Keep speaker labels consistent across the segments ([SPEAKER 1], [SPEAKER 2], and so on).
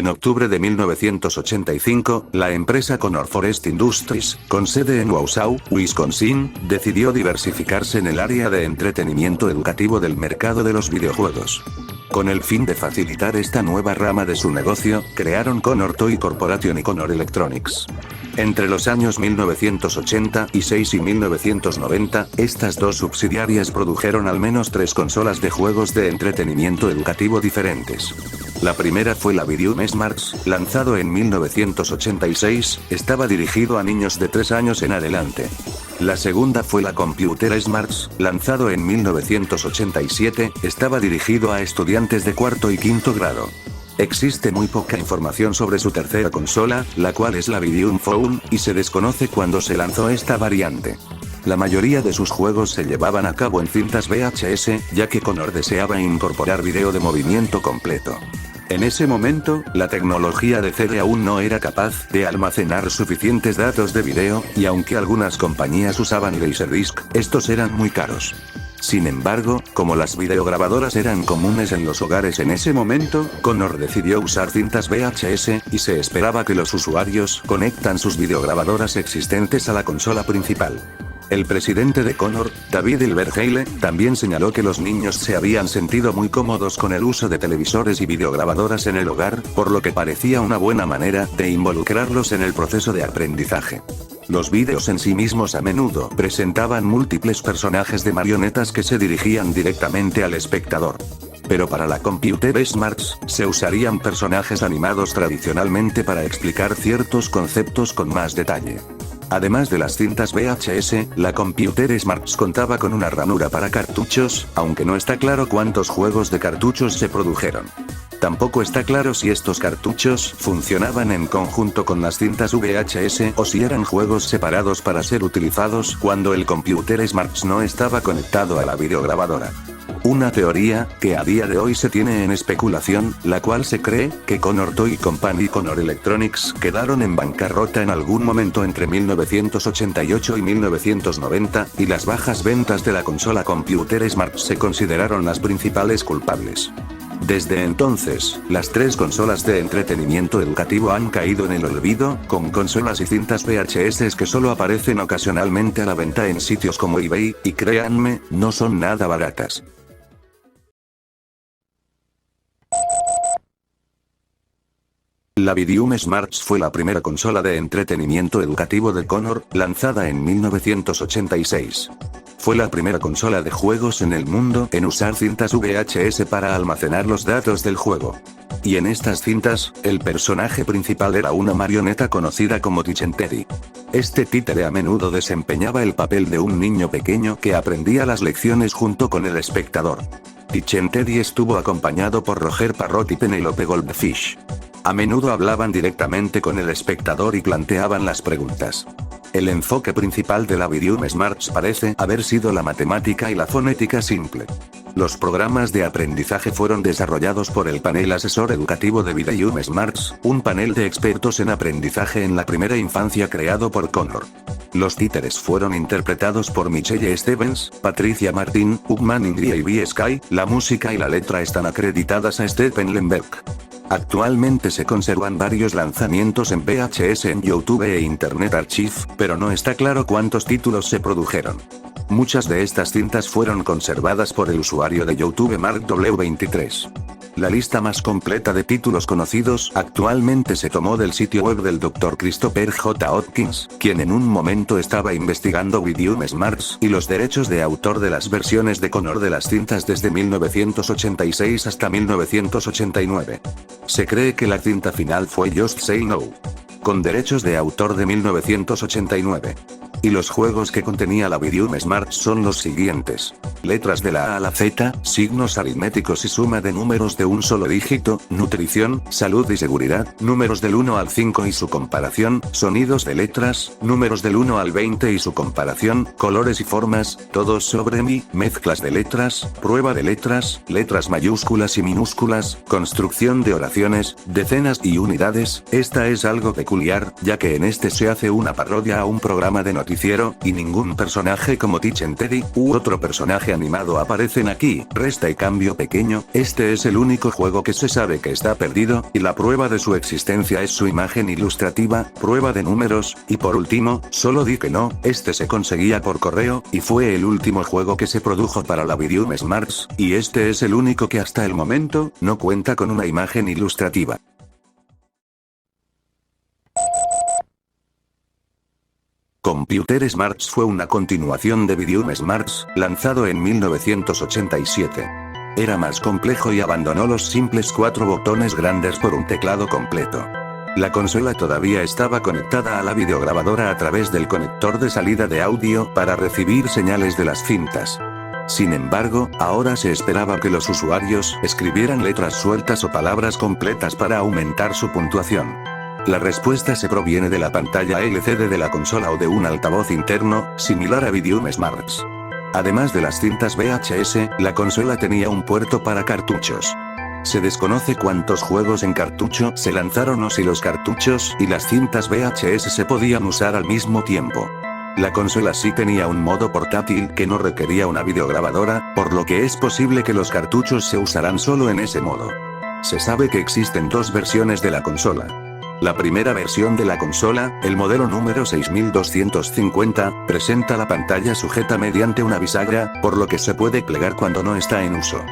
[SPEAKER 1] En octubre de 1985, la empresa Conor Forest Industries, con sede en Wausau, Wisconsin, decidió diversificarse en el área de entretenimiento educativo del mercado de los videojuegos. Con el fin de facilitar esta nueva rama de su negocio, crearon Conor Toy Corporation y Conor Electronics. Entre los años 1986 y 1990, estas dos subsidiarias produjeron al menos 3 consolas de juegos de entretenimiento educativo diferentes. La primera fue la Videum Smarts, lanzado en 1986, estaba dirigido a niños de 3 años en adelante. La segunda fue la Computer Smarts, lanzado en 1987, estaba dirigido a estudiantes de cuarto y quinto grado. Existe muy poca información sobre su tercera consola, la cual es la Videum Phone, y se desconoce cuándo se lanzó esta variante. La mayoría de sus juegos se llevaban a cabo en cintas VHS, ya que Conor deseaba incorporar video de movimiento completo. En ese momento, la tecnología de CD aún no era capaz de almacenar suficientes datos de video, y aunque algunas compañías usaban Laserdisc, estos eran muy caros. Sin embargo, como las videograbadoras eran comunes en los hogares en ese momento, Conor decidió usar cintas VHS, y se esperaba que los usuarios conectan sus videograbadoras existentes a la consola principal. El presidente de Conor, David Hilbert Heile, también señaló que los niños se habían sentido muy cómodos con el uso de televisores y videograbadoras en el hogar, por lo que parecía una buena manera de involucrarlos en el proceso de aprendizaje. Los vídeos en sí mismos a menudo presentaban múltiples personajes de marionetas que se dirigían directamente al espectador. Pero para la Computer Smarts, se usarían personajes animados tradicionalmente para explicar ciertos conceptos con más detalle. Además de las cintas VHS, la Computer Smarts contaba con una ranura para cartuchos, aunque no está claro cuántos juegos de cartuchos se produjeron. Tampoco está claro si estos cartuchos funcionaban en conjunto con las cintas VHS o si eran juegos separados para ser utilizados cuando el Computer Smarts no estaba conectado a la videograbadora. Una teoría, que a día de hoy se tiene en especulación, la cual se cree que Conor Toy Company y Conor Electronics quedaron en bancarrota en algún momento entre 1988 y 1990, y las bajas ventas de la consola Computer Smart se consideraron las principales culpables. Desde entonces, las 3 consolas de entretenimiento educativo han caído en el olvido, con consolas y cintas VHS que solo aparecen ocasionalmente a la venta en sitios como eBay, y créanme, no son nada baratas. La Videum Smarts fue la primera consola de entretenimiento educativo de Conor, lanzada en 1986. Fue la primera consola de juegos en el mundo en usar cintas VHS para almacenar los datos del juego. Y en estas cintas, el personaje principal era una marioneta conocida como Teacher Teddy. Este títere a menudo desempeñaba el papel de un niño pequeño que aprendía las lecciones junto con el espectador. Teacher Teddy estuvo acompañado por Roger Parrott y Penelope Goldfish. A menudo hablaban directamente con el espectador y planteaban las preguntas. El enfoque principal de la Videum Smarts parece haber sido la matemática y la fonética simple. Los programas de aprendizaje fueron desarrollados por el panel asesor educativo de Videum Smarts, un panel de expertos en aprendizaje en la primera infancia creado por Conor. Los títeres fueron interpretados por Michelle Stevens, Patricia Martin, Ugman Indria y B. Sky, la música y la letra están acreditadas a Stephen Lemberg. Actualmente se conservan varios lanzamientos en VHS en YouTube e Internet Archive, pero no está claro cuántos títulos se produjeron. Muchas de estas cintas fueron conservadas por el usuario de YouTube Mark W23. La lista más completa de títulos conocidos actualmente se tomó del sitio web del Dr. Christopher J. Hopkins, quien en un momento estaba investigando Videum Smarts y los derechos de autor de las versiones de Conor de las cintas desde 1986 hasta 1989. Se cree que la cinta final fue Just Say No, con derechos de autor de 1989. Y los juegos que contenía la Videum Smart son los siguientes: letras de la A a la Z, signos aritméticos y suma de números de un solo dígito, nutrición, salud y seguridad, números del 1 al 5 y su comparación, sonidos de letras, números del 1 al 20 y su comparación, colores y formas, todos sobre mí, mezclas de letras, prueba de letras, letras mayúsculas y minúsculas, construcción de oraciones, decenas y unidades. Esta es algo peculiar, ya que en este se hace una parodia a un programa de noticias justiciero, y ningún personaje como Teach and Teddy, u otro personaje animado aparecen aquí. Resta y cambio pequeño, este es el único juego que se sabe que está perdido, y la prueba de su existencia es su imagen ilustrativa, prueba de números, y por último, solo di que no, este se conseguía por correo, y fue el último juego que se produjo para la Vidium Smarts, y este es el único que hasta el momento, no cuenta con una imagen ilustrativa. Computer Smarts fue una continuación de Vidium Smarts, lanzado en 1987. Era más complejo y abandonó los simples 4 botones grandes por un teclado completo. La consola todavía estaba conectada a la videograbadora a través del conector de salida de audio para recibir señales de las cintas. Sin embargo, ahora se esperaba que los usuarios escribieran letras sueltas o palabras completas para aumentar su puntuación. La respuesta se proviene de la pantalla LCD de la consola o de un altavoz interno, similar a Vidium Smarts. Además de las cintas VHS, la consola tenía un puerto para cartuchos. Se desconoce cuántos juegos en cartucho se lanzaron o si los cartuchos y las cintas VHS se podían usar al mismo tiempo. La consola sí tenía un modo portátil que no requería una videograbadora, por lo que es posible que los cartuchos se usarán solo en ese modo. Se sabe que existen 2 versiones de la consola. La primera versión de la consola, el modelo número 6250, presenta la pantalla sujeta mediante una bisagra, por lo que se puede plegar cuando no está en uso.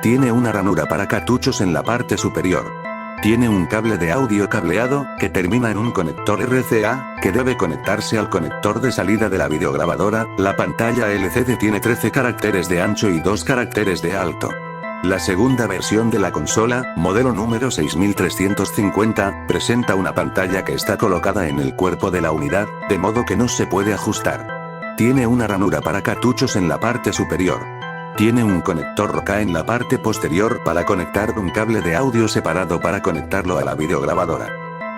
[SPEAKER 1] Tiene una ranura para cartuchos en la parte superior. Tiene un cable de audio cableado, que termina en un conector RCA, que debe conectarse al conector de salida de la videograbadora. La pantalla LCD tiene 13 caracteres de ancho y 2 caracteres de alto. La segunda versión de la consola, modelo número 6350, presenta una pantalla que está colocada en el cuerpo de la unidad, de modo que no se puede ajustar. Tiene una ranura para cartuchos en la parte superior. Tiene un conector ROCA en la parte posterior para conectar un cable de audio separado para conectarlo a la videograbadora.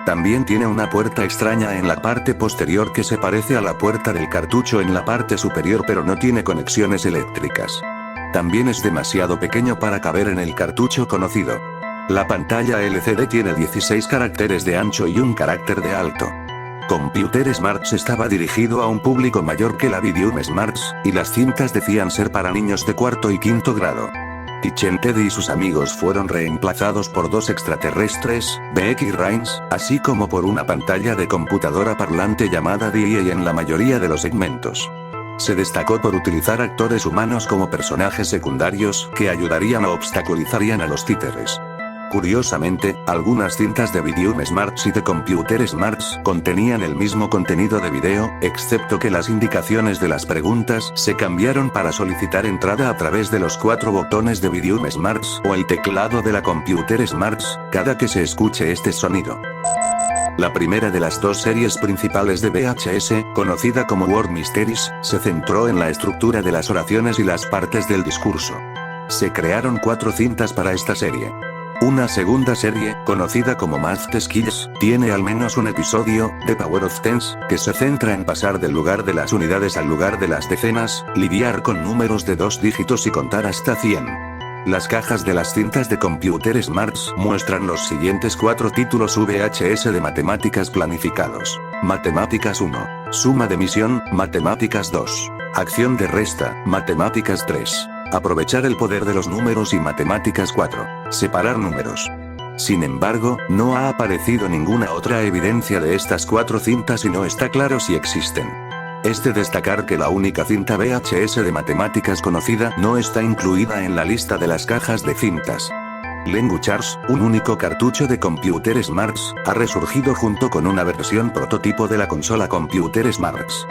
[SPEAKER 1] También tiene una puerta extraña en la parte posterior que se parece a la puerta del cartucho en la parte superior pero no tiene conexiones eléctricas. También es demasiado pequeño para caber en el cartucho conocido. La pantalla LCD tiene 16 caracteres de ancho y 1 carácter de alto. Computer Smarts estaba dirigido a un público mayor que la Vidium Smarts, y las cintas decían ser para niños de 4º y 5º grado. Teach and Teddy y sus amigos fueron reemplazados por 2 extraterrestres, Beck y Rains, así como por una pantalla de computadora parlante llamada DEA en la mayoría de los segmentos. Se destacó por utilizar actores humanos como personajes secundarios que ayudarían o obstaculizarían a los títeres. Curiosamente, algunas cintas de Vidium Smarts y de Computer Smarts contenían el mismo contenido de video, excepto que las indicaciones de las preguntas se cambiaron para solicitar entrada a través de los 4 botones de Vidium Smarts o el teclado de la Computer Smarts, cada que se escuche este sonido. La primera de las 2 series principales de VHS, conocida como Word Mysteries, se centró en la estructura de las oraciones y las partes del discurso. Se crearon 4 cintas para esta serie. Una segunda serie, conocida como Math Skills, tiene al menos un episodio, The Power of Tens, que se centra en pasar del lugar de las unidades al lugar de las decenas, lidiar con números de 2 dígitos y contar hasta 100. Las cajas de las cintas de Computer Smarts muestran los siguientes 4 títulos VHS de matemáticas planificados. Matemáticas 1. Suma de misión, Matemáticas 2. Acción de resta, Matemáticas 3. Aprovechar el poder de los números y Matemáticas 4. Separar números. Sin embargo, no ha aparecido ninguna otra evidencia de estas 4 cintas y no está claro si existen. Es de destacar que la única cinta VHS de matemáticas conocida no está incluida en la lista de las cajas de cintas. LanguageArts, un único cartucho de Computer Smarts, ha resurgido junto con una versión prototipo de la consola Computer Smarts.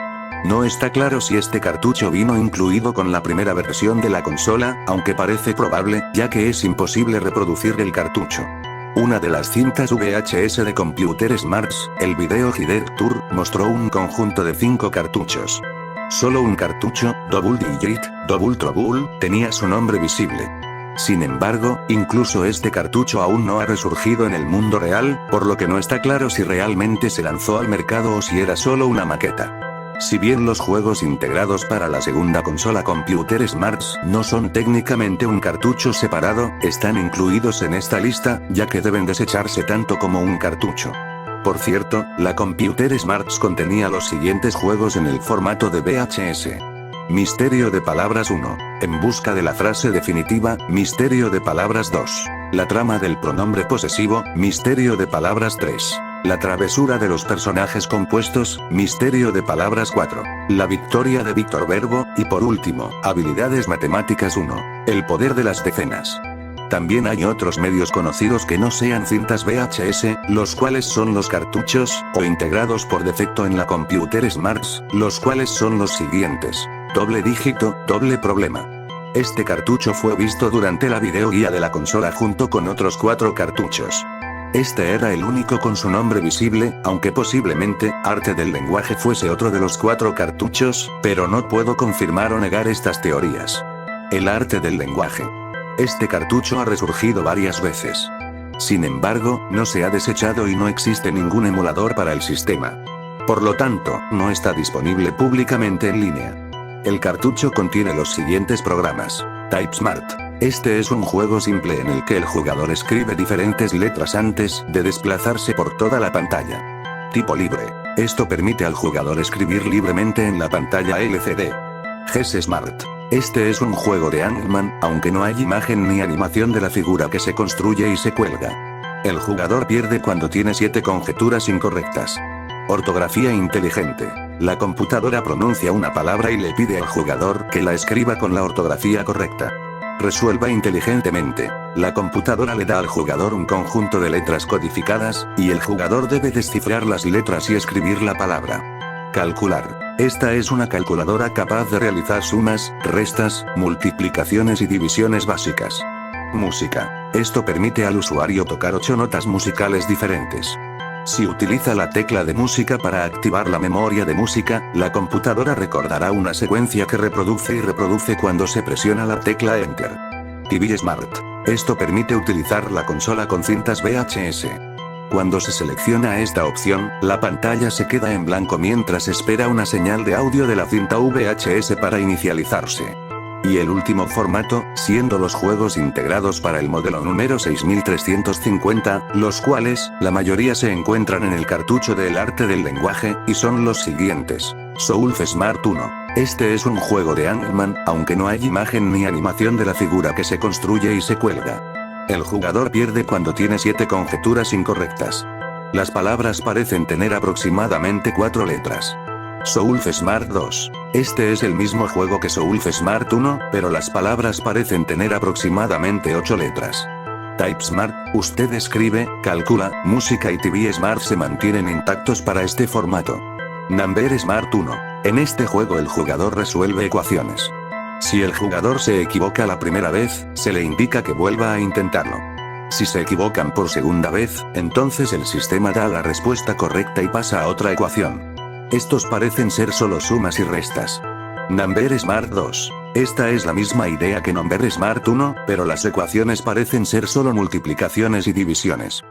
[SPEAKER 1] No está claro si este cartucho vino incluido con la primera versión de la consola, aunque parece probable, ya que es imposible reproducir el cartucho. Una de las cintas VHS de Computer Smarts, el video Hidden Tour, mostró un conjunto de 5 cartuchos. Solo un cartucho, Double Digit, Double Trouble, tenía su nombre visible. Sin embargo, incluso este cartucho aún no ha resurgido en el mundo real, por lo que no está claro si realmente se lanzó al mercado o si era solo una maqueta. Si bien los juegos integrados para la segunda consola Computer Smarts no son técnicamente un cartucho separado, están incluidos en esta lista, ya que deben desecharse tanto como un cartucho. Por cierto, la Computer Smarts contenía los siguientes juegos en el formato de VHS. Misterio de palabras 1. En busca de la frase definitiva, Misterio de palabras 2. La trama del pronombre posesivo, Misterio de palabras 3. La travesura de los personajes compuestos, Misterio de palabras 4. La victoria de Víctor Verbo, y por último, Habilidades matemáticas 1. El poder de las decenas. También hay otros medios conocidos que no sean cintas VHS, los cuales son los cartuchos, o integrados por defecto en la Computer Smarts, los cuales son los siguientes. Doble dígito, doble problema. Este cartucho fue visto durante la videoguía de la consola junto con otros 4 cartuchos. Este era el único con su nombre visible, aunque posiblemente, Arte del lenguaje fuese otro de los 4 cartuchos, pero no puedo confirmar o negar estas teorías. El Arte del lenguaje. Este cartucho ha resurgido varias veces. Sin embargo, no se ha desechado y no existe ningún emulador para el sistema. Por lo tanto, no está disponible públicamente en línea. El cartucho contiene los siguientes programas. TypeSmart. Este es un juego simple en el que el jugador escribe diferentes letras antes de desplazarse por toda la pantalla. Tipo libre. Esto permite al jugador escribir libremente en la pantalla LCD. GSmart. Este es un juego de Ant-Man, aunque no hay imagen ni animación de la figura que se construye y se cuelga. El jugador pierde cuando tiene 7 conjeturas incorrectas. Ortografía inteligente. La computadora pronuncia una palabra y le pide al jugador que la escriba con la ortografía correcta. Resuelva inteligentemente. La computadora le da al jugador un conjunto de letras codificadas, y el jugador debe descifrar las letras y escribir la palabra. Calcular. Esta es una calculadora capaz de realizar sumas, restas, multiplicaciones y divisiones básicas. Música. Esto permite al usuario tocar 8 notas musicales diferentes. Si utiliza la tecla de música para activar la memoria de música, la computadora recordará una secuencia que reproduce y reproduce cuando se presiona la tecla Enter. TV Smart. Esto permite utilizar la consola con cintas VHS. Cuando se selecciona esta opción, la pantalla se queda en blanco mientras espera una señal de audio de la cinta VHS para inicializarse. Y el último formato, siendo los juegos integrados para el modelo número 6350, los cuales, la mayoría se encuentran en el cartucho del Arte del lenguaje, y son los siguientes. SoulfSmart 1. Este es un juego de Ant-Man, aunque no hay imagen ni animación de la figura que se construye y se cuelga. El jugador pierde cuando tiene 7 conjeturas incorrectas. Las palabras parecen tener aproximadamente 4 letras. SoulfSmart 2. Este es el mismo juego que SoulfSmart 1, pero las palabras parecen tener aproximadamente 8 letras. TypeSmart. Usted escribe, calcula, música y TV Smart se mantienen intactos para este formato. NumberSmart 1. En este juego el jugador resuelve ecuaciones. Si el jugador se equivoca la primera vez, se le indica que vuelva a intentarlo. Si se equivocan por segunda vez, entonces el sistema da la respuesta correcta y pasa a otra ecuación. Estos parecen ser solo sumas y restas. NumberSmart 2. Esta es la misma idea que NumberSmart 1, pero las ecuaciones parecen ser solo multiplicaciones y divisiones.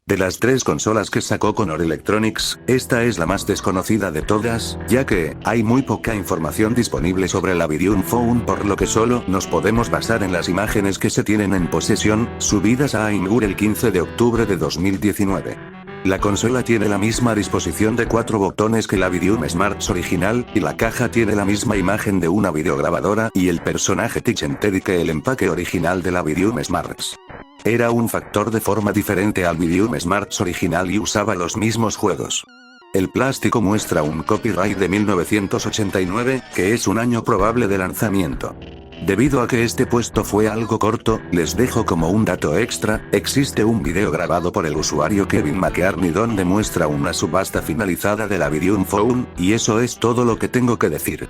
[SPEAKER 1] De las 3 consolas que sacó Conor Electronics, esta es la más desconocida de todas, ya que hay muy poca información disponible sobre la Videum Phone, por lo que solo nos podemos basar en las imágenes que se tienen en posesión, subidas a Imgur el 15 de octubre de 2019. La consola tiene la misma disposición de 4 botones que la Videum Smarts original, y la caja tiene la misma imagen de una videograbadora y el personaje Teach and Teddy que el empaque original de la Videum Smarts. Era un factor de forma diferente al Videum Smarts original y usaba los mismos juegos. El plástico muestra un copyright de 1989, que es un año probable de lanzamiento. Debido a que este puesto fue algo corto, les dejo como un dato extra, existe un video grabado por el usuario Kevin McCartney donde muestra una subasta finalizada de la Videum Phone, y eso es todo lo que tengo que decir.